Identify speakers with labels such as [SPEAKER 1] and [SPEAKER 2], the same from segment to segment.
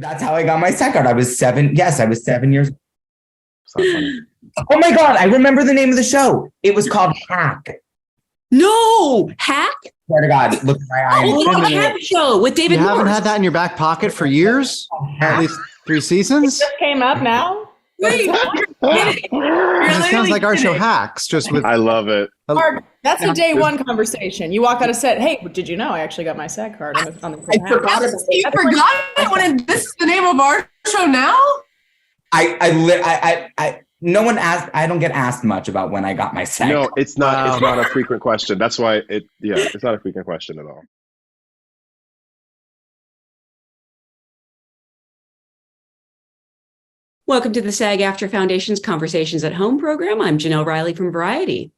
[SPEAKER 1] That's how I got my SAG card. I was 7. Yes, I was 7 years old.
[SPEAKER 2] It's not funny.
[SPEAKER 1] Oh my God, I remember the name of the show. It was called Hack.
[SPEAKER 3] No, Hack?
[SPEAKER 1] Swear to God, look at my eyes.
[SPEAKER 3] Oh, Hack show with David
[SPEAKER 4] You
[SPEAKER 3] Morse.
[SPEAKER 4] haven't had that in your back pocket for years? At least 3 seasons?
[SPEAKER 5] Just came up now.
[SPEAKER 3] Wait, you're kidding.
[SPEAKER 4] It sounds like our show Hacks, just with...
[SPEAKER 2] I love it.
[SPEAKER 5] Mark, that's a day one conversation. You walk out of set, hey, did you know I actually got my SAG card on the
[SPEAKER 1] I forgot about
[SPEAKER 6] You forgot it when this is the name of our show now?
[SPEAKER 1] No one asked. I don't get asked much about when I got my SAG.
[SPEAKER 2] No, it's not. It's not a frequent question. That's why it's not a frequent question at all.
[SPEAKER 3] Welcome to the SAG-AFTRA Foundation's Conversations at Home program. I'm Jenelle Riley from Variety.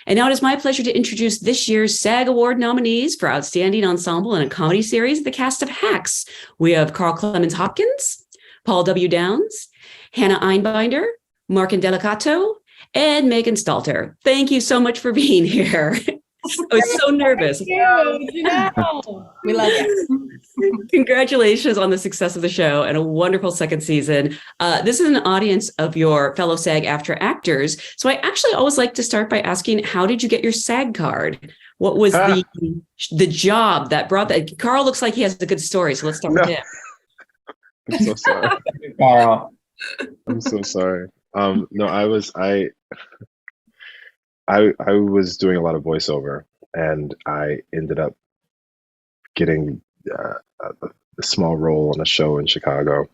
[SPEAKER 3] And now it is my pleasure to introduce this year's SAG Award nominees for Outstanding Ensemble in a Comedy Series, the cast of Hacks. We have Clemons-Hopkins, Paul W. Downs, Hannah Einbinder, Mark Indelicato, and Megan Stalter. Thank you so much for being here. I was so nervous.
[SPEAKER 5] We love it.
[SPEAKER 3] Congratulations on the success of the show and a wonderful second season. This is an audience of your fellow SAG-AFTRA actors. So I actually always like to start by asking, how did you get your SAG card? What was the job that brought that? Carl looks like he has a good story, so let's start with him.
[SPEAKER 2] I'm so sorry.
[SPEAKER 1] Carl.
[SPEAKER 2] I'm so sorry. No, I was doing a lot of voiceover, and I ended up getting a small role on a show in Chicago,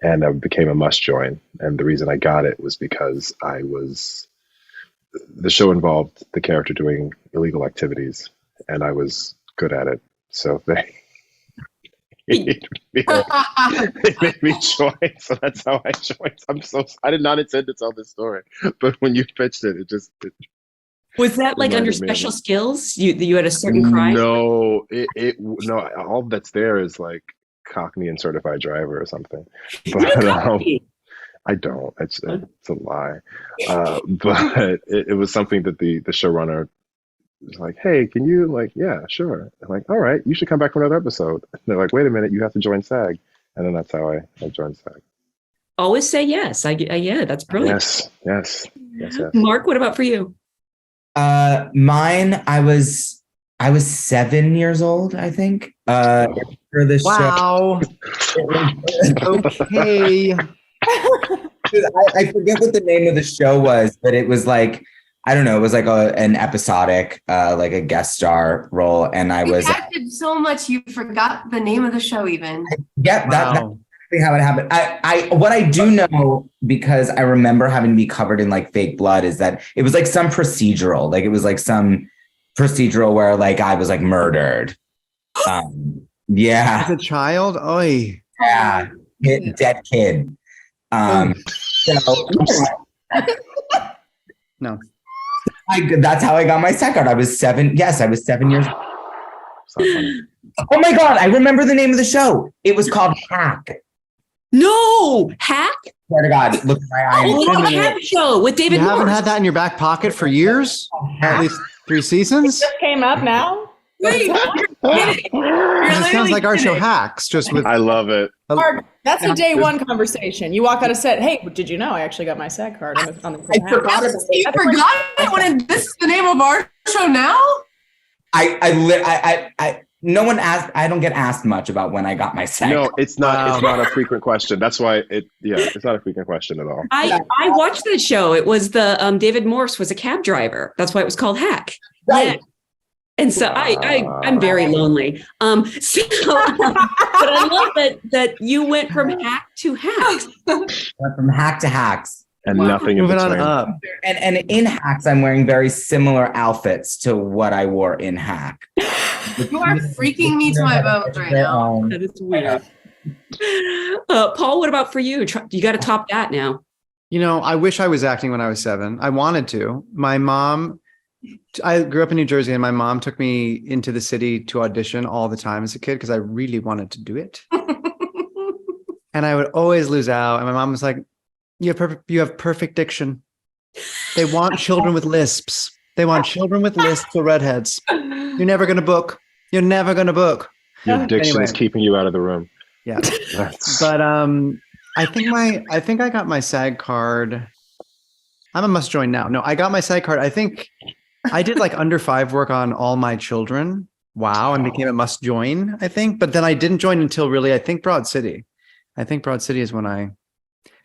[SPEAKER 2] and I became a must join. And the reason I got it was because the show involved the character doing illegal activities, and I was good at it. So they made me join. So that's how I joined. I did not intend to tell this story, but when you pitched it,
[SPEAKER 3] Was that like under special skills? You had a certain crime?
[SPEAKER 2] No, no. All that's there is like Cockney and Certified Driver or something. But I don't. It's a lie. But it was something that the showrunner was like, "Hey, can you yeah, sure." I'm like, "All right, you should come back for another episode." And they're like, "Wait a minute, you have to join SAG," and then that's how I joined SAG.
[SPEAKER 3] Always say yes. Yeah, that's brilliant.
[SPEAKER 2] Yes.
[SPEAKER 3] Mark, what about for you?
[SPEAKER 1] Mine, I was 7 years old, I think. For this show.
[SPEAKER 4] Okay.
[SPEAKER 1] I forget what the name of the show was, but it was like, I don't know, it was like an episodic, like a guest star role, and I was
[SPEAKER 6] acted so much you forgot the name of the show even.
[SPEAKER 1] That's exactly how it happened. What I do know, because I remember having to be covered in like fake blood, is that it was like some procedural, like it was like some procedural where like I was like murdered. Yeah.
[SPEAKER 4] As a child? Oy.
[SPEAKER 1] Yeah. Dead kid. So
[SPEAKER 4] no.
[SPEAKER 1] That's how I got my SAG card. I was 7. Yes, I was 7 years old. Oh my God, I remember the name of the show. It was called Hack.
[SPEAKER 3] No, Hack?
[SPEAKER 1] Swear to God, look at my eyes.
[SPEAKER 3] Oh, Hack show with David Morse.
[SPEAKER 4] You haven't had that in your back pocket for years? At least 3 seasons?
[SPEAKER 5] Just came up now.
[SPEAKER 3] Wait, you're kidding.
[SPEAKER 4] It sounds like our show Hacks, just with...
[SPEAKER 2] I love it.
[SPEAKER 5] Mark, that's a day one conversation. You walk out of set, hey, did you know I actually got my SAG card on the
[SPEAKER 1] I forgot about
[SPEAKER 6] You forgot it when this is the name of our show now?
[SPEAKER 1] No one asked. I don't get asked much about when I got my SAG.
[SPEAKER 2] No, it's not. It's not a frequent question. That's why it's not a frequent question at all.
[SPEAKER 3] I watched that show. It was the David Morse was a cab driver. That's why it was called Hack.
[SPEAKER 1] Right.
[SPEAKER 3] Yeah. And so I'm very lonely. But I love that you went from Hack to Hacks.
[SPEAKER 1] Went from Hack to Hacks.
[SPEAKER 2] And nothing in
[SPEAKER 4] Moving on
[SPEAKER 2] between.
[SPEAKER 4] up.
[SPEAKER 1] And in Hacks, I'm wearing very similar outfits to what I wore in Hack.
[SPEAKER 6] You are freaking me to my bones right now.
[SPEAKER 3] That is weird. Paul, what about for you? You got to top that now.
[SPEAKER 4] You know, I wish I was acting when I was 7. I wanted to. I grew up in New Jersey, and my mom took me into the city to audition all the time as a kid because I really wanted to do it. And I would always lose out. And my mom was like, you have perfect diction. They want children with lisps. They want children with lisps or redheads. You're never going to book. Your diction is
[SPEAKER 2] keeping you out of the room.
[SPEAKER 4] Yeah.
[SPEAKER 2] That's
[SPEAKER 4] But I think I got my SAG card. I'm a must join now. No, I got my SAG card. I think I did like under 5 work on All My Children. Wow. And became a must join, I think. But then I didn't join until really, I think Broad City. I think Broad City is when I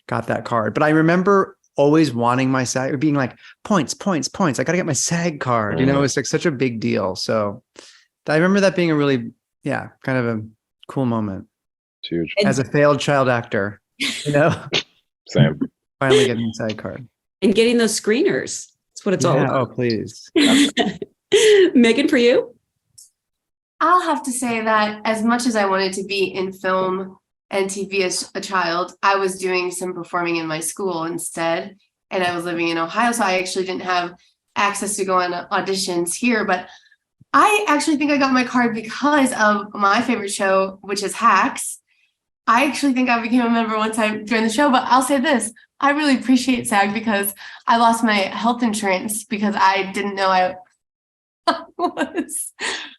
[SPEAKER 4] got that card. But I remember always wanting my SAG, being like, points. I got to get my SAG card. You know, it was like such a big deal. So I remember that being a really, kind of a cool moment.
[SPEAKER 2] it's huge.
[SPEAKER 4] As a failed child actor, you know,
[SPEAKER 2] Same.
[SPEAKER 4] finally getting a SAG card.
[SPEAKER 3] And getting those screeners. That's what it's all about.
[SPEAKER 4] Oh, please.
[SPEAKER 3] Megan, for you?
[SPEAKER 6] I'll have to say that as much as I wanted to be in film and TV as a child, I was doing some performing in my school instead. And I was living in Ohio, so I actually didn't have access to go on auditions here. But I actually think I got my card because of my favorite show, which is Hacks. I actually think I became a member once I joined the show, but I'll say this. I really appreciate SAG because I lost my health insurance because I didn't know I was.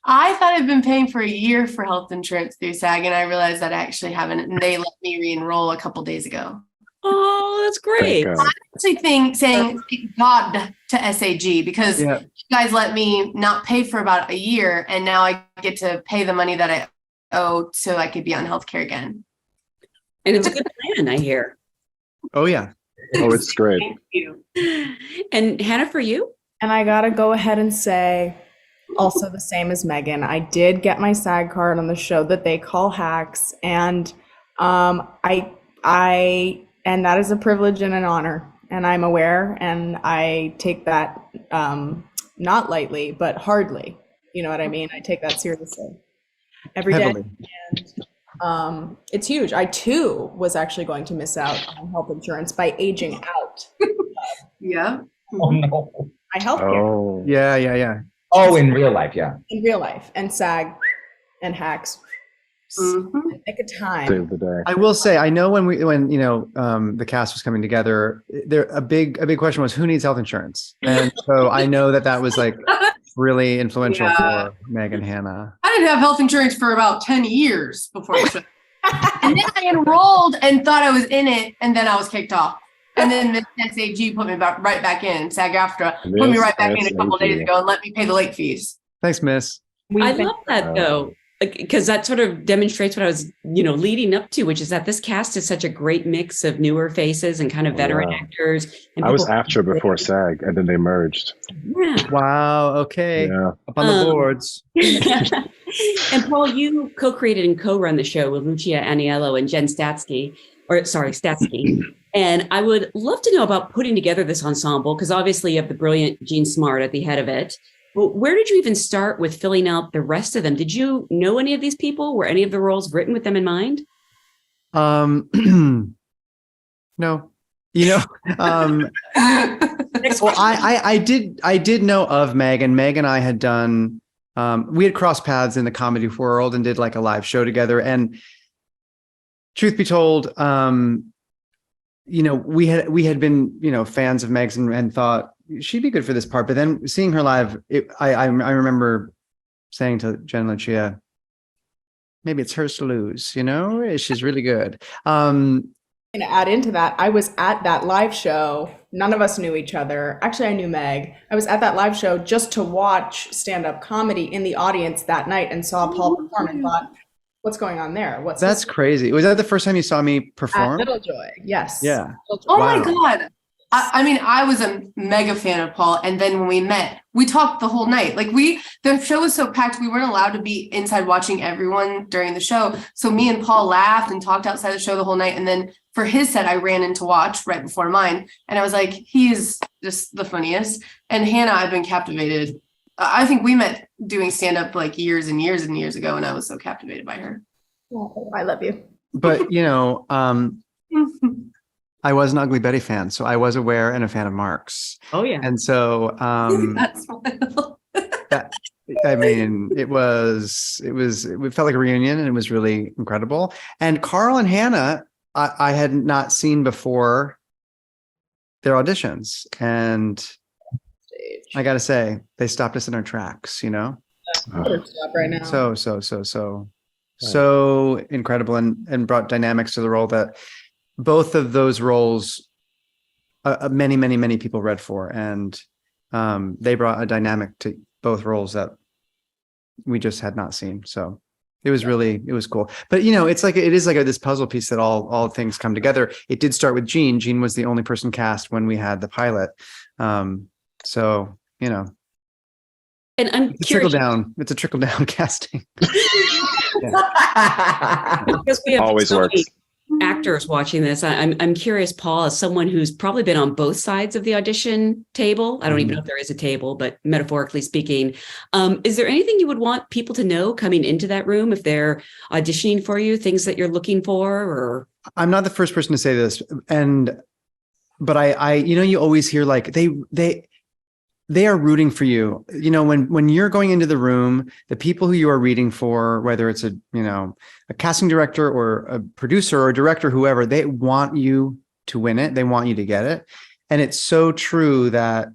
[SPEAKER 6] I thought I'd been paying for a year for health insurance through SAG, and I realized that I actually haven't, and they let me re-enroll a couple days ago.
[SPEAKER 3] Oh, that's great.
[SPEAKER 2] Thank God.
[SPEAKER 6] I'm actually saying thank God to SAG because you guys let me not pay for about a year, and now I get to pay the money that I owe so I could be on healthcare again.
[SPEAKER 3] And it's a good plan, I hear.
[SPEAKER 4] Oh, yeah.
[SPEAKER 2] Oh, it's great.
[SPEAKER 6] Thank you.
[SPEAKER 3] And Hannah, for you?
[SPEAKER 5] And I gotta go ahead and say, also the same as Megan, I did get my SAG card on the show that they call Hacks, and and that is a privilege and an honor, and I'm aware, and I take that not lightly, but hardly. You know what I mean? I take that seriously every day.
[SPEAKER 4] Heavily.
[SPEAKER 5] And it's huge. I too was actually going to miss out on health insurance by aging out.
[SPEAKER 6] Yeah.
[SPEAKER 1] Oh no.
[SPEAKER 5] My healthcare
[SPEAKER 2] Oh,
[SPEAKER 4] Yeah.
[SPEAKER 1] Oh, in real life, yeah.
[SPEAKER 5] in real life, and SAG and Hacks. Nick of time.
[SPEAKER 2] save the day.
[SPEAKER 4] I will say, I know when the cast was coming together, a big question was who needs health insurance, and so I know that was like really influential for Meg and Hannah.
[SPEAKER 6] I didn't have health insurance for about 10 years before the show. And then I enrolled and thought I was in it, and then I was kicked off. And then Miss SAG put me right back in. SAG-AFTRA put me right back in a couple days ago and let me pay the late fees.
[SPEAKER 4] Thanks, Miss.
[SPEAKER 3] I love that though, because that sort of demonstrates what I was, leading up to, which is that this cast is such a great mix of newer faces and kind of veteran actors. And
[SPEAKER 2] I was
[SPEAKER 3] people-
[SPEAKER 2] AFTRA before SAG, and then they merged.
[SPEAKER 3] Yeah.
[SPEAKER 4] Wow. Okay.
[SPEAKER 2] Yeah.
[SPEAKER 4] Up on the boards.
[SPEAKER 3] And Paul, you co-created and co-run the show with Lucia Aniello and Jen Statsky. And I would love to know about putting together this ensemble, because obviously you have the brilliant Jean Smart at the head of it. But where did you even start with filling out the rest of them? Did you know any of these people? Were any of the roles written with them in mind?
[SPEAKER 4] No. Well, I did know of Meg, and Meg and I had done, we had crossed paths in the comedy world and did like a live show together. And truth be told, we had been, fans of Meg's and thought she'd be good for this part. But then seeing her live, I remember saying to Jen and Lucia, maybe it's hers to lose, she's really good.
[SPEAKER 5] And to add into that, I was at that live show. None of us knew each other. Actually, I knew Meg. I was at that live show just to watch stand-up comedy in the audience that night and saw Paul perform and thought, what's going on there?
[SPEAKER 4] That's crazy. Was that the first time you saw me perform?
[SPEAKER 5] At Little Joy, yes.
[SPEAKER 4] Yeah.
[SPEAKER 6] Oh my God. I mean, I was a mega fan of Paul. And then when we met, we talked the whole night. Like the show was so packed, we weren't allowed to be inside watching everyone during the show. So me and Paul laughed and talked outside the show the whole night. And then for his set, I ran in to watch right before mine. And I was like, he is just the funniest. And Hannah, I've been captivated. I think we met doing stand-up like years and years and years ago. And I was so captivated by her.
[SPEAKER 5] Oh, I love you.
[SPEAKER 4] But, I was an Ugly Betty fan, so I was aware and a fan of Mark's.
[SPEAKER 3] Oh, yeah.
[SPEAKER 4] And so,
[SPEAKER 6] That's wild.
[SPEAKER 4] it felt like a reunion, and it was really incredible. And Carl and Hannah, I had not seen before their auditions. And I got to say, they stopped us in our tracks,
[SPEAKER 5] Stop right now.
[SPEAKER 4] So so incredible and brought dynamics to the role that both of those roles many people read for, and they brought a dynamic to both roles that we just had not seen. So it was cool. But it's like it is like this puzzle piece that all things come together. It did start with Jean. Jean was the only person cast when we had the pilot. So and
[SPEAKER 3] I'm
[SPEAKER 4] it's
[SPEAKER 3] curious.
[SPEAKER 4] It's a trickle down casting.
[SPEAKER 3] Because we have
[SPEAKER 2] Always
[SPEAKER 3] so
[SPEAKER 2] works.
[SPEAKER 3] many actors watching this. I'm curious, Paul, as someone who's probably been on both sides of the audition table. I don't even know if there is a table, but metaphorically speaking, is there anything you would want people to know coming into that room if they're auditioning for you? Things that you're looking for, or
[SPEAKER 4] I'm not the first person to say this, but I you always hear like they are rooting for you. When you're going into the room, the people who you are reading for, whether it's a casting director or a producer or a director, whoever, they want you to win it. They want you to get it. And it's so true that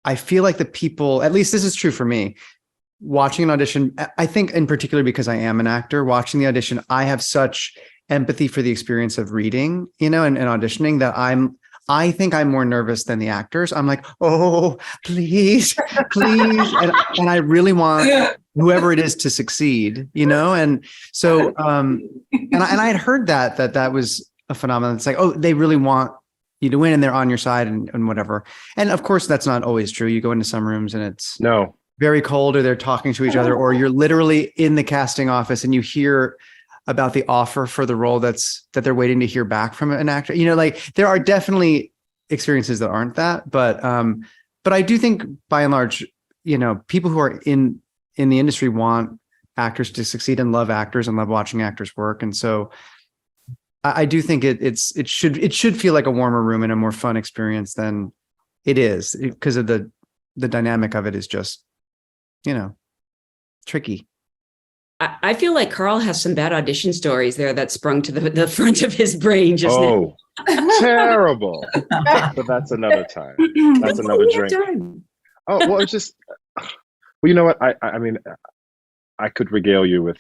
[SPEAKER 4] I feel like the people, at least this is true for me, watching an audition, I think in particular because I am an actor, watching the audition, I have such empathy for the experience of reading, and auditioning that I think I'm more nervous than the actors. I'm like, oh, please. And I really want whoever it is to succeed, And so, and I had heard that was a phenomenon. It's like, oh, they really want you to win and they're on your side and whatever. And of course, that's not always true. You go into some rooms and it's very cold, or they're talking to each other, or you're literally in the casting office and you hear about the offer for the role that they're waiting to hear back from an actor. Like there are definitely experiences that aren't that, but I do think by and large, people who are in the industry want actors to succeed and love actors and love watching actors work. And so I do think it should feel like a warmer room and a more fun experience than it is, because of the dynamic of it is just, tricky.
[SPEAKER 3] I feel like Carl has some bad audition stories there that sprung to the front of his brain just now.
[SPEAKER 2] Terrible. But that's another time. That's another drink. Oh, well, it's just, well, you know what? I mean, I could regale you with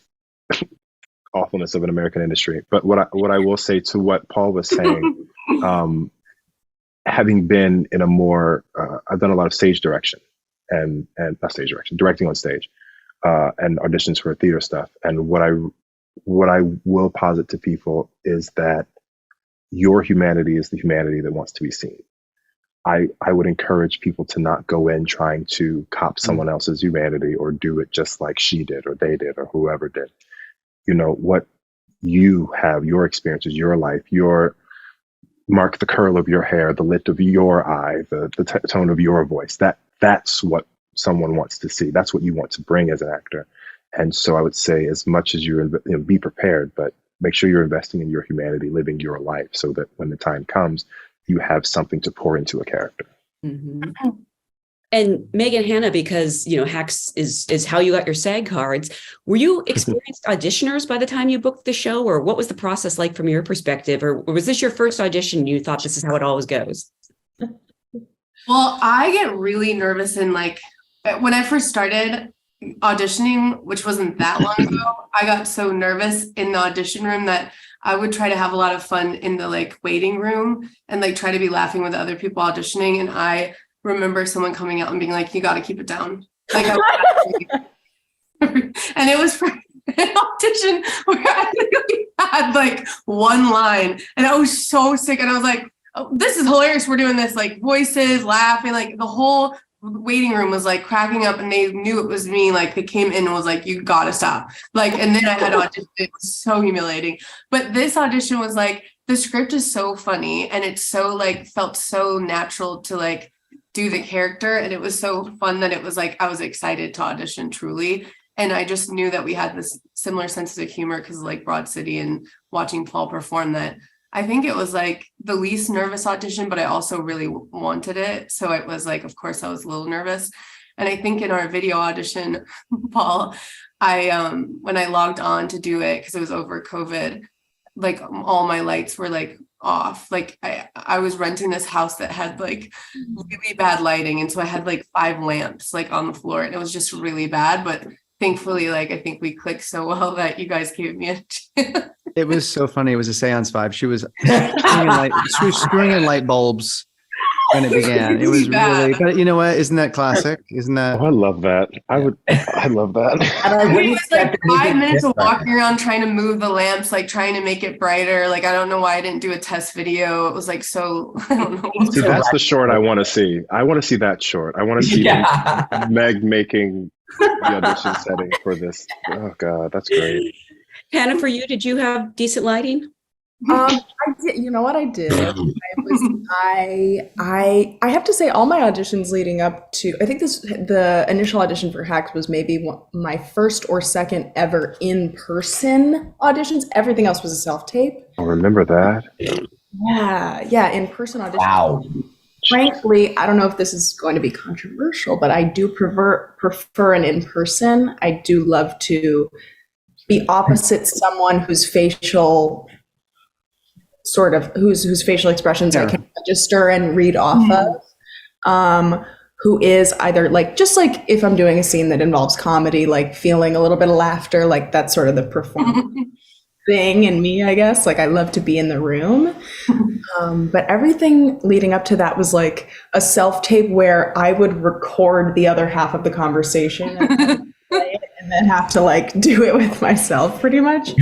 [SPEAKER 2] awfulness of an American industry, but what I will say to what Paul was saying, having been in a more, I've done a lot of stage direction and not stage direction, directing on stage. And auditions for theater stuff. And what I will posit to people is that your humanity is the humanity that wants to be seen. I would encourage people to not go in trying to cop someone else's humanity or do it just like she did or they did or whoever did. What you have, your experiences, your life, your mark, the curl of your hair, the lit of your eye, the tone of your voice, that's what someone wants to see. That's what you want to bring as an actor. And so I would say, as much as be prepared, but make sure you're investing in your humanity, living your life, so that when the time comes, you have something to pour into a character.
[SPEAKER 3] Mm-hmm. And Megan, Hannah, because Hacks is how you got your SAG cards. Were you experienced auditioners by the time you booked the show, or what was the process like from your perspective? Or was this your first audition and you thought this is how it always goes?
[SPEAKER 6] Well, I get really nervous when I first started auditioning, which wasn't that long ago, I got so nervous in the audition room that I would try to have a lot of fun in the waiting room and try to be laughing with other people auditioning. And I remember someone coming out and being like, you got to keep it down. And it was for an audition where I literally had one line and I was so sick. And I was like, oh, this is hilarious. We're doing this voices, laughing, the whole waiting room was cracking up and they knew it was me. They came in and was like, you gotta stop. And then I had to audition. It was so humiliating. But this audition was the script is so funny and it's so felt so natural to do the character. And it was so fun that it was I was excited to audition truly. And I just knew that we had this similar sense of humor because Broad City and watching Paul perform that. I think it was the least nervous audition, but I also really wanted it. So it was of course I was a little nervous. And I think in our video audition, Paul, I when I logged on to do it, because it was over COVID, all my lights were off. I was renting this house that had really bad lighting. And so I had 5 lamps on the floor and it was just really bad. But thankfully, like, I think we clicked so well that you guys gave me a
[SPEAKER 4] It was so funny. It was a seance vibe. She was screwing in light bulbs when it began. It was really, but you know what? Isn't that classic? Isn't that?
[SPEAKER 2] Oh, I love that. I love that.
[SPEAKER 1] And I
[SPEAKER 6] It
[SPEAKER 1] wouldn't
[SPEAKER 6] was like
[SPEAKER 1] expect
[SPEAKER 6] 5
[SPEAKER 1] anything
[SPEAKER 6] minutes of
[SPEAKER 1] different.
[SPEAKER 6] walking around trying to move the lamps, like trying to make it brighter. Like, I don't know why I didn't do a test video. It was like so, I don't know.
[SPEAKER 2] See, that's the short I want to see. I want to see that short. I want to see
[SPEAKER 1] Yeah.
[SPEAKER 2] Meg making the audition setting for this. Oh God, that's great.
[SPEAKER 3] Hannah, for you, did you have decent lighting?
[SPEAKER 5] I did. You know what I did? I have to say, all my auditions leading up to, I think the initial audition for Hacks was maybe my first or second ever in-person auditions. Everything else was a self-tape.
[SPEAKER 2] I remember that.
[SPEAKER 5] Yeah, in-person auditions.
[SPEAKER 1] Wow.
[SPEAKER 5] Frankly, I don't know if this is going to be controversial, but I do prefer an in-person. I do love to be opposite someone whose facial expressions I can register and read off of, who is either like, just like if I'm doing a scene that involves comedy, like feeling a little bit of laughter, like that's sort of the performance thing in me, I guess. Like I love to be in the room. But everything leading up to that was like a self-tape where I would record the other half of the conversation and play it and then have to like do it with myself pretty much.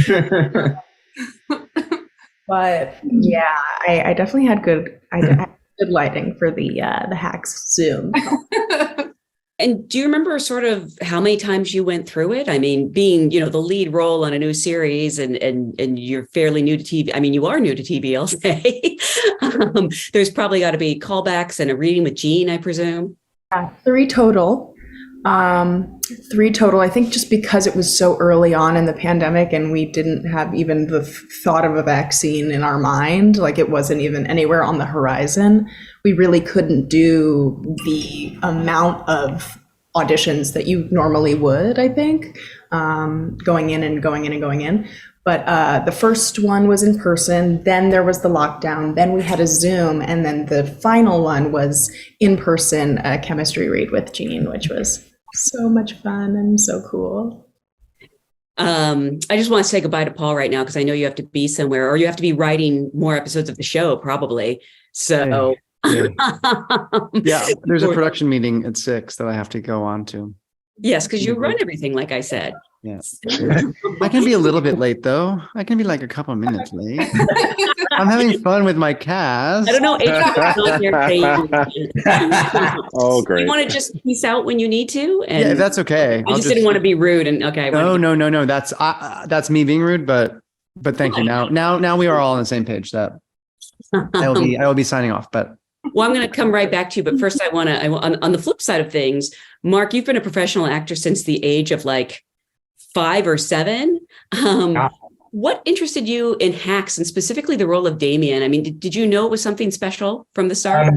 [SPEAKER 5] But yeah, I definitely had good lighting for the Hacks Zoom.
[SPEAKER 3] And do you remember sort of how many times you went through it? I mean, being, the lead role on a new series and you're fairly new to TV. I mean, you are new to TV, I'll say. There's probably got to be callbacks and a reading with Jean, I presume.
[SPEAKER 5] 3 total. 3 total. I think just because it was so early on in the pandemic and we didn't have even the thought of a vaccine in our mind, like it wasn't even anywhere on the horizon, we really couldn't do the amount of auditions that you normally would, I think, going in. But the first one was in person, then there was the lockdown, then we had a Zoom, and then the final one was in person, a chemistry read with Jean, which was so much fun and so cool.
[SPEAKER 3] I just want to say goodbye to Paul right now because I know you have to be somewhere or you have to be writing more episodes of the show probably. So
[SPEAKER 4] yeah, there's a production meeting at 6 that I have to go on to.
[SPEAKER 3] Yes, because you run everything, like I said.
[SPEAKER 4] Yes. I can be a little bit late though. I can be like a couple of minutes late. I'm having fun with my cast.
[SPEAKER 3] I don't know.
[SPEAKER 2] Oh, great.
[SPEAKER 3] You want to just peace out when you need to? And
[SPEAKER 4] yeah, if that's okay.
[SPEAKER 3] I just didn't want to be rude. And okay.
[SPEAKER 4] No. That's me being rude, but thank you. Now we are all on the same page. That I will be signing off. But
[SPEAKER 3] well, I'm going to come right back to you. But first, I want to on the flip side of things, Mark, you've been a professional actor since the age of like 5 or 7. What interested you in Hacks and specifically the role of Damien? I mean, did you know it was something special from the start?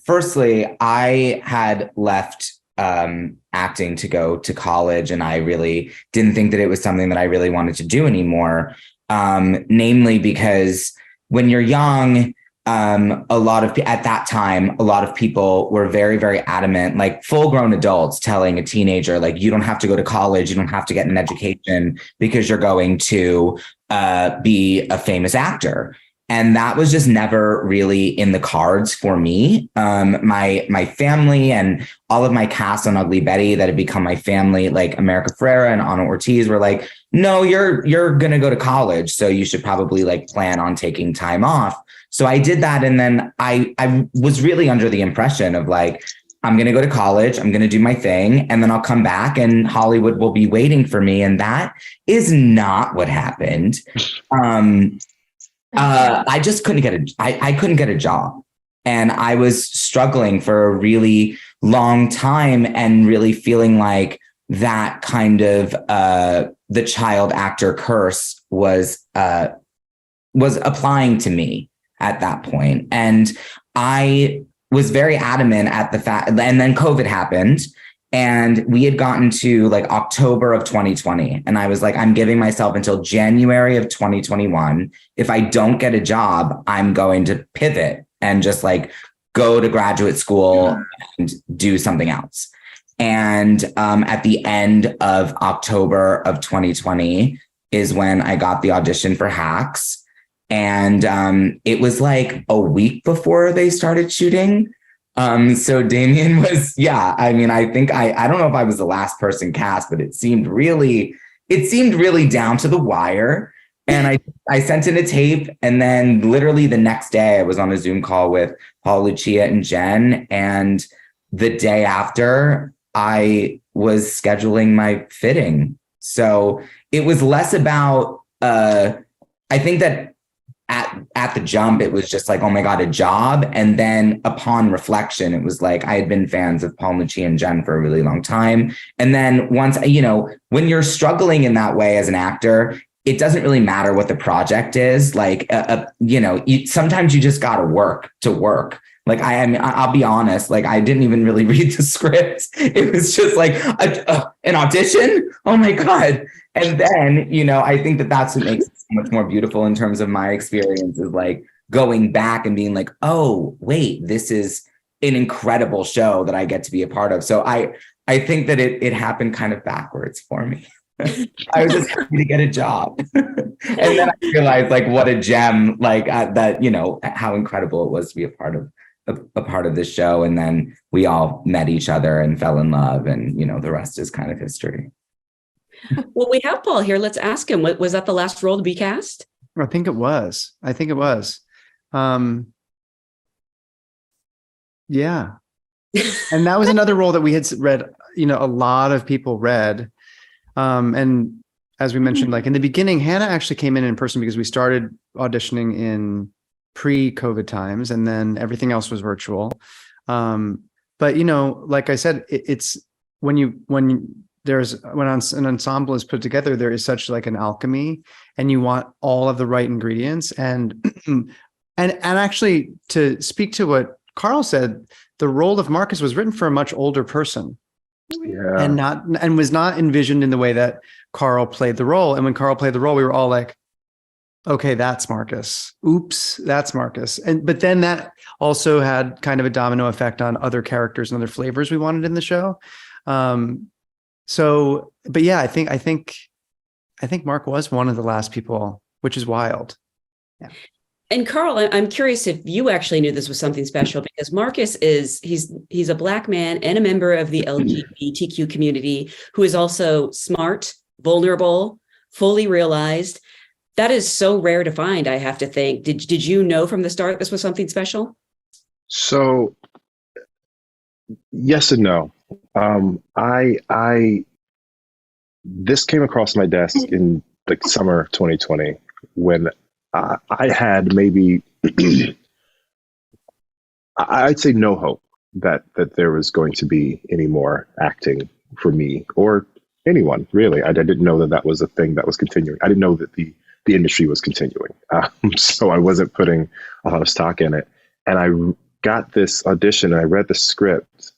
[SPEAKER 1] Firstly, I had left acting to go to college, and I really didn't think that it was something that I really wanted to do anymore. Namely because when you're young, at that time, a lot of people were very, very adamant, like full-grown adults telling a teenager, like, you don't have to go to college, you don't have to get an education because you're going to be a famous actor. And that was just never really in the cards for me. My family and all of my cast on Ugly Betty that had become my family, like America Ferrera and Ana Ortiz, were like, no, you're going to go to college, so you should probably like plan on taking time off. So I did that. And then I was really under the impression of like, I'm going to go to college, I'm going to do my thing, and then I'll come back and Hollywood will be waiting for me. And that is not what happened. I just couldn't get I couldn't get a job. And I was struggling for a really long time and really feeling like that kind of the child actor curse was applying to me at that point. And I was very adamant at the fact, and then COVID happened and we had gotten to like October of 2020. And I was like, I'm giving myself until January of 2021. If I don't get a job, I'm going to pivot and just like go to graduate school and do something else. And at the end of October of 2020 is when I got the audition for Hacks. And it was like a week before they started shooting. So Damien was, I think I don't know if I was the last person cast, but it seemed really down to the wire. And I sent in a tape, and then literally the next day I was on a Zoom call with Paul, Lucia, and Jen. And the day after, I was scheduling my fitting. So it was less about, I think that at the jump, it was just like, oh my God, a job. And then upon reflection, it was like, I had been fans of Paul, Lucia, and Jen for a really long time. And then once, when you're struggling in that way as an actor, it doesn't really matter what the project is. Like, sometimes you just got to work. Like, I'll be honest, like, I didn't even really read the script. It was just like an audition. Oh my God. And then, I think that that's what makes it so much more beautiful in terms of my experience, is like going back and being like, oh, wait, this is an incredible show that I get to be a part of. So I think that it happened kind of backwards for me. I was just happy to get a job. And then I realized like what a gem, like that, how incredible it was to be a part of this show. And then we all met each other and fell in love, and the rest is kind of history.
[SPEAKER 3] Well, we have Paul here. Let's ask him. Was that the last role to be cast?
[SPEAKER 4] I think it was. Yeah. And that was another role that we had read, a lot of people read. And as we mentioned, like in the beginning, Hannah actually came in person because we started auditioning in pre-COVID times, and then everything else was virtual. But like I said, it's when an ensemble is put together, there is such like an alchemy, and you want all of the right ingredients. And actually, to speak to what Carl said, the role of Marcus was written for a much older person. Yeah. And was not envisioned in the way that Carl played the role. And when Carl played the role, we were all like, okay, that's Marcus. Oops, that's Marcus. But then that also had kind of a domino effect on other characters and other flavors we wanted in the show. But yeah, I think Mark was one of the last people, which is wild. Yeah.
[SPEAKER 3] And Carl, I'm curious if you actually knew this was something special, because Marcus he's a Black man and a member of the LGBTQ community who is also smart, vulnerable, fully realized. That is so rare to find, I have to think. Did you know from the start this was something special?
[SPEAKER 2] So, yes and no. This came across my desk in the summer 2020 when I had maybe, I'd say no hope that there was going to be any more acting for me or anyone, really. I didn't know that was a thing that was continuing. I didn't know that the industry was continuing. So I wasn't putting a lot of stock in it. And I got this audition and I read the script.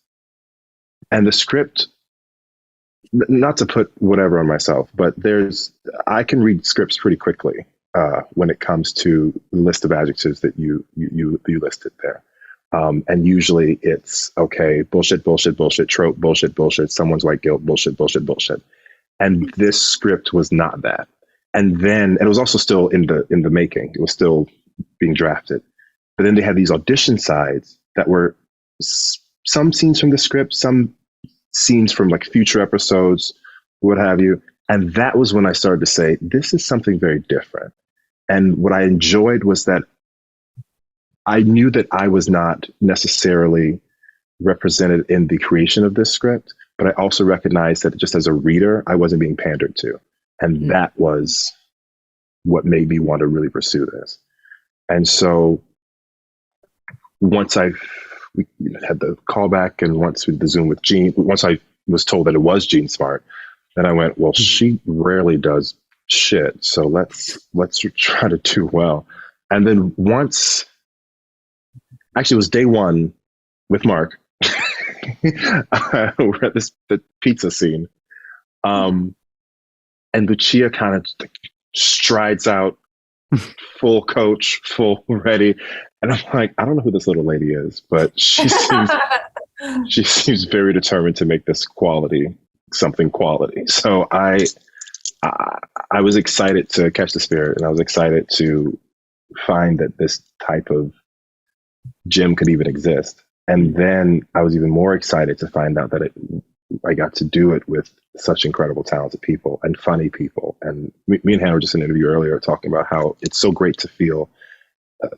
[SPEAKER 2] And the script, not to put whatever on myself, but I can read scripts pretty quickly. When it comes to the list of adjectives that you listed there. And usually it's, okay, bullshit, trope, bullshit, someone's white guilt, bullshit. And this script was not that. And then it was also still in the making. It was still being drafted. But then they had these audition sides that were some scenes from the script, some scenes from like future episodes, what have you. And that was when I started to say, this is something very different. And what I enjoyed was that I knew that I was not necessarily represented in the creation of this script, but I also recognized that just as a reader, I wasn't being pandered to. And that was what made me want to really pursue this. And so once we had the callback, and once with the Zoom with Jean, once I was told that it was Jean Smart, then I went, well, she rarely does shit, so let's try to do well. And then it was day one with Mark. We're at the pizza scene, and Lucia kind of strides out, full coach, full ready, and I'm like, I don't know who this little lady is, but she seems she seems very determined to make this quality something quality. So I was excited to catch the spirit, and I was excited to find that this type of gym could even exist. And then I was even more excited to find out that I got to do it with such incredible, talented people and funny people. And me and Hannah were just in an interview earlier talking about how it's so great to feel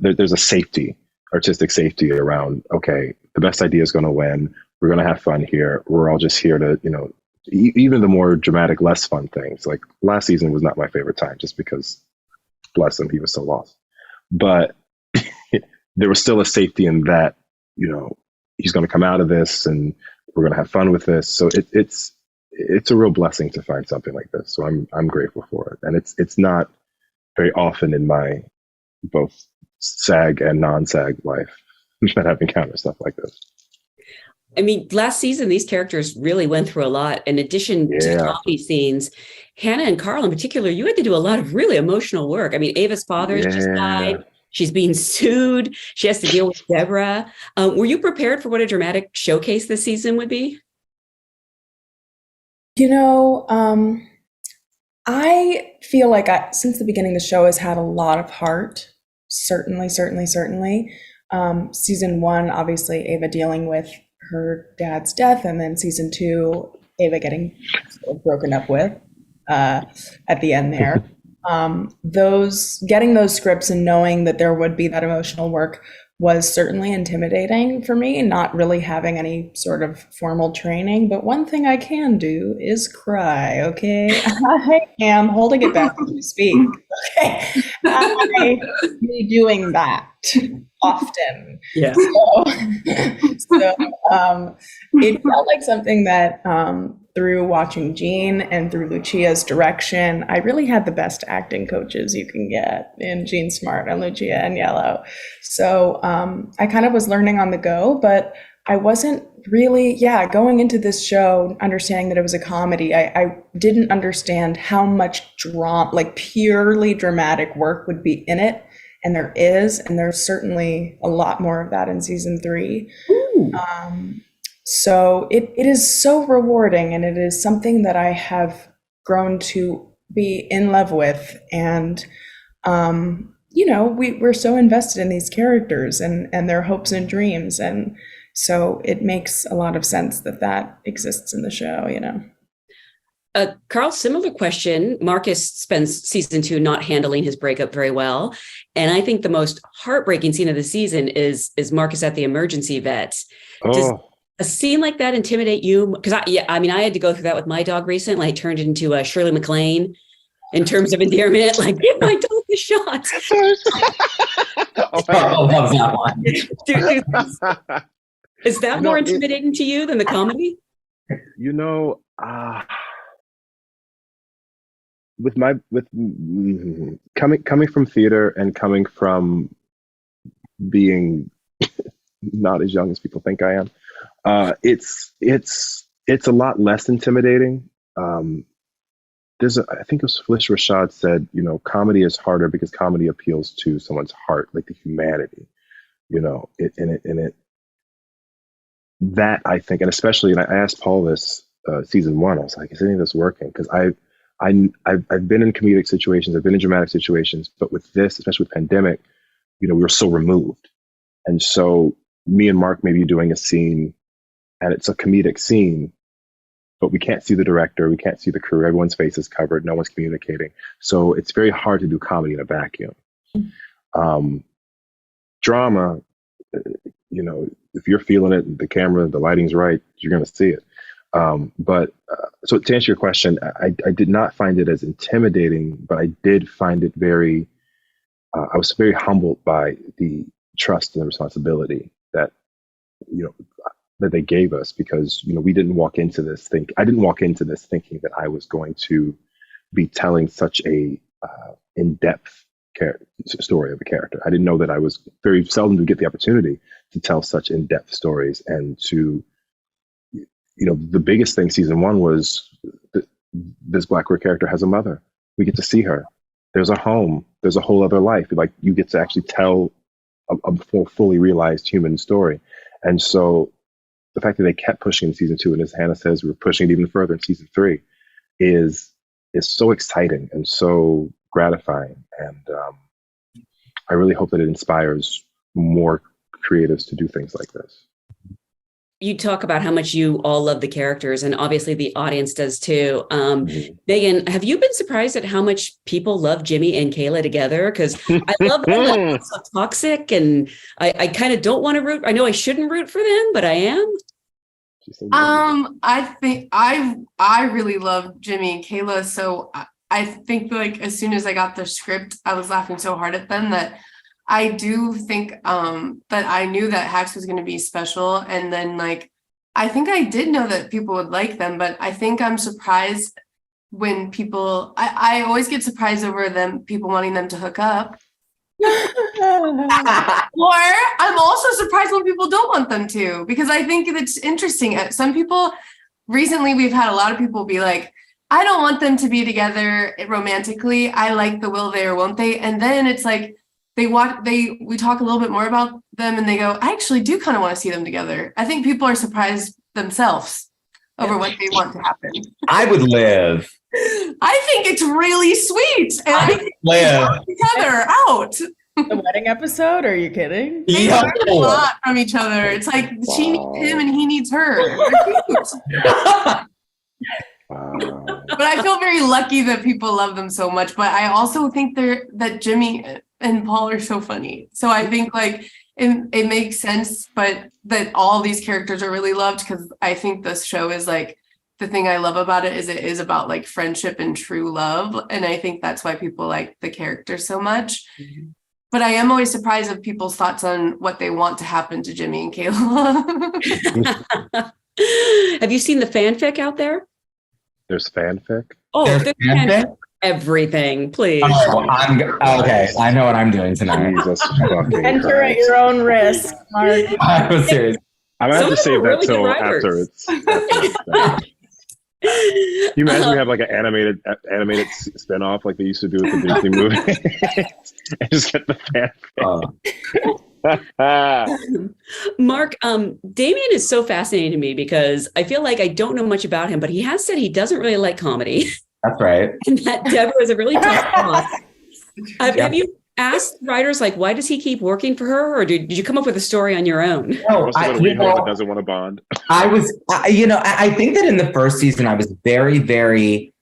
[SPEAKER 2] there's a safety, artistic safety around, okay, the best idea is going to win. We're going to have fun here. We're all just here to, even the more dramatic, less fun things. Like last season was not my favorite time just because, bless him, he was so lost. But there was still a safety in that, he's going to come out of this and we're going to have fun with this. So it's a real blessing to find something like this. So I'm grateful for it. And it's not very often in my both SAG and non-SAG life that I've encountered stuff like this.
[SPEAKER 3] I mean, last season, these characters really went through a lot. In addition to the comedy scenes, Hannah and Carl in particular, you had to do a lot of really emotional work. I mean, Ava's father has just died. She's being sued. She has to deal with Deborah. Were you prepared for what a dramatic showcase this season would be?
[SPEAKER 5] I feel like since the beginning, the show has had a lot of heart. Certainly. Season 1, obviously, Ava dealing with her dad's death, and then season 2, Ava getting broken up with at the end there. Getting those scripts and knowing that there would be that emotional work was certainly intimidating for me, not really having any sort of formal training. But one thing I can do is cry, okay? I am holding it back as we speak, okay? I be doing that often.
[SPEAKER 3] Yeah.
[SPEAKER 5] So it felt like something that through watching Jean and through Lucia's direction, I really had the best acting coaches you can get in Jean Smart and Lucia Agnello. So I kind of was learning on the go, but I wasn't really, going into this show, understanding that it was a comedy. I didn't understand how much drama, like purely dramatic work would be in it. And there is, and there's certainly a lot more of that in season 3. So it is so rewarding, and it is something that I have grown to be in love with. And, we're so invested in these characters and their hopes and dreams. And so it makes a lot of sense that exists in the show,
[SPEAKER 3] Carl, similar question. Marcus spends season 2 not handling his breakup very well. And I think the most heartbreaking scene of the season is Marcus at the emergency vet. Does a scene like that intimidate you? Because I had to go through that with my dog recently. I turned into Shirley MacLaine in terms of endearment, like, give my dog the shot.
[SPEAKER 1] Love that one.
[SPEAKER 3] Is that more intimidating to you than the comedy?
[SPEAKER 2] Coming from theater and coming from being not as young as people think I am, it's a lot less intimidating. I think it was Felicia Rashad said, comedy is harder because comedy appeals to someone's heart, like the humanity, that I think, and especially, and I asked Paul this season 1, I was like, is any of this working? Because I've been in comedic situations, I've been in dramatic situations, but with this, especially with pandemic, we were so removed. And so me and Mark may be doing a scene and it's a comedic scene, but we can't see the director, we can't see the crew, everyone's face is covered, no one's communicating. So it's very hard to do comedy in a vacuum. Drama, if you're feeling it, the camera, the lighting's right, you're going to see it. So to answer your question, I did not find it as intimidating, but I did find it I was very humbled by the trust and the responsibility that, that they gave us, because, we didn't walk into this I didn't walk into this thinking that I was going to be telling such a in-depth story of a character. I didn't know that I was very seldom to get the opportunity to tell such in-depth stories, and to, the biggest thing season 1 was this Black queer character has a mother. We get to see her. There's a home. There's a whole other life. Like, you get to actually tell a fully realized human story. And so the fact that they kept pushing in season 2, and as Hannah says, we're pushing it even further in season 3, is so exciting and so gratifying. And I really hope that it inspires more creatives to do things like this.
[SPEAKER 3] You talk about how much you all love the characters, and obviously the audience does too. Megan, have you been surprised at how much people love Jimmy and Kayla together? Because I love them, but they're so toxic, and I kind of don't want to root. I know I shouldn't root for them, but I am.
[SPEAKER 6] I think I really love Jimmy and Kayla, so I think like as soon as I got the script, I was laughing so hard at them that I do think that I knew that Hacks was going to be special. And then like, I think I did know that people would like them, but I think I'm surprised when people, I always get surprised over them, people wanting them to hook up. Or I'm also surprised when people don't want them to, because I think it's interesting. Some people, recently we've had a lot of people be like, I don't want them to be together romantically. I like the will they or won't they. And then it's like, we talk a little bit more about them and they go, I actually do kind of want to see them together. I think people are surprised themselves over what they want to happen.
[SPEAKER 1] I would live.
[SPEAKER 6] I think it's really sweet. And I think they want each other out.
[SPEAKER 5] The wedding episode? Are you kidding?
[SPEAKER 6] They learn a lot from each other. It's like she needs him and he needs her. But I feel very lucky that people love them so much. But I also think that Jimmy and Paul are so funny. So I think like it makes sense, but that all these characters are really loved, because I think this show is like, the thing I love about it is about like friendship and true love. And I think that's why people like the characters so much. Mm-hmm. But I am always surprised of people's thoughts on what they want to happen to Jimmy and Kayla.
[SPEAKER 3] Have you seen the fanfic out there?
[SPEAKER 2] There's fanfic?
[SPEAKER 3] Oh,
[SPEAKER 1] there's fanfic?
[SPEAKER 3] Everything, please.
[SPEAKER 1] Oh, okay, I know what I'm doing tonight.
[SPEAKER 5] Enter at your own risk, Mark.
[SPEAKER 1] I was serious.
[SPEAKER 2] I'm going to have to save that really till after it's Can you imagine we have like an animated spinoff like they used to do with the Disney movie? And just get the fanfic.
[SPEAKER 3] Mark, Damien is so fascinating to me because I feel like I don't know much about him, but he has said he doesn't really like comedy.
[SPEAKER 1] That's right.
[SPEAKER 3] And that Deborah is a really tough boss. Have you asked writers, like, why does he keep working for her? Or did you come up with a story on your own?
[SPEAKER 2] No, that doesn't want to bond.
[SPEAKER 1] I think that in the first season, I was very, very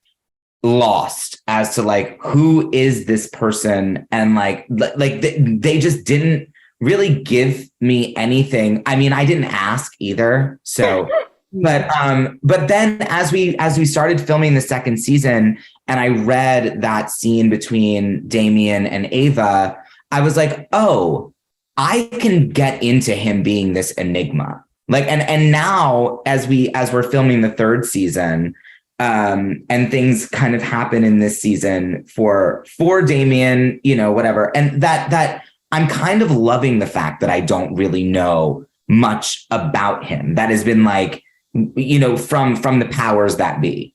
[SPEAKER 1] lost as to like, who is this person? And like they just didn't really give me anything. I mean, I didn't ask either. So, but then as we started filming the second season and I read that scene between Damien and Ava, I was like, oh, I can get into him being this enigma. Like, and now as we're filming the third season, and things kind of happen in this season for Damien, whatever. And that I'm kind of loving the fact that I don't really know much about him. That has been like, from the powers that be.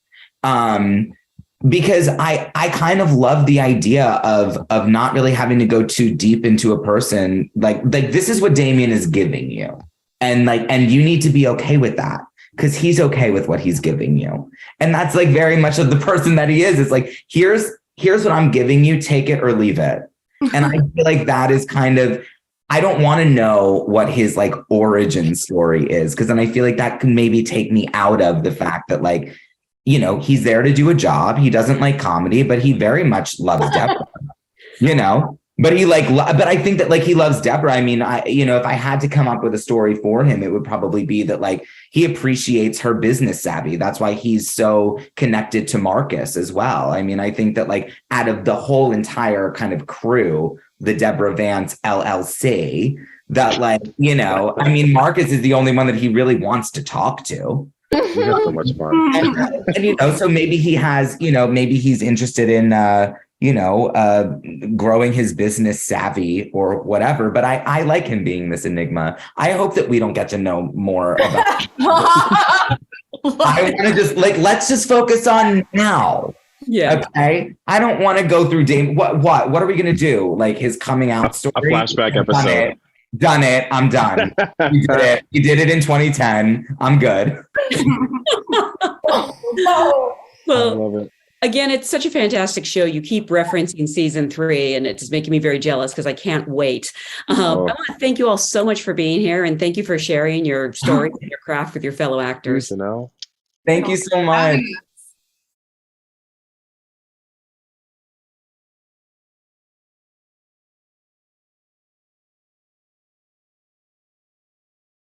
[SPEAKER 1] Because I kind of love the idea of not really having to go too deep into a person. Like this is what Damien is giving you. And you need to be okay with that because he's okay with what he's giving you. And that's like very much of the person that he is. It's like, here's what I'm giving you, take it or leave it. And I feel like that is kind of, I don't want to know what his like origin story is, because then I feel like that can maybe take me out of the fact that like, he's there to do a job. He doesn't like comedy, but he very much loves Deborah, but but I think that like he loves Deborah. I mean, if I had to come up with a story for him, it would probably be that like he appreciates her business savvy. That's why he's so connected to Marcus as well. I mean, I think that like out of the whole entire kind of crew, the Deborah Vance LLC, that like, I mean, Marcus is the only one that he really wants to talk to.
[SPEAKER 2] We have so much fun.
[SPEAKER 1] And so maybe he has, maybe he's interested in, growing his business savvy or whatever. But I like him being this enigma. I hope that we don't get to know more about I want to just let's just focus on now.
[SPEAKER 3] Yeah.
[SPEAKER 1] Okay. I don't want to go through What are we going to do? Like his coming out story?
[SPEAKER 2] A flashback episode.
[SPEAKER 1] Done it. I'm done. We did it. We did it in 2010. I'm good.
[SPEAKER 2] I
[SPEAKER 3] Well,
[SPEAKER 2] love it.
[SPEAKER 3] again, it's such a fantastic show. You keep referencing season 3, and it's making me very jealous because I can't wait. I want to thank you all so much for being here, and thank you for sharing your story and your craft with your fellow actors.
[SPEAKER 2] You know?
[SPEAKER 1] Thank you so much.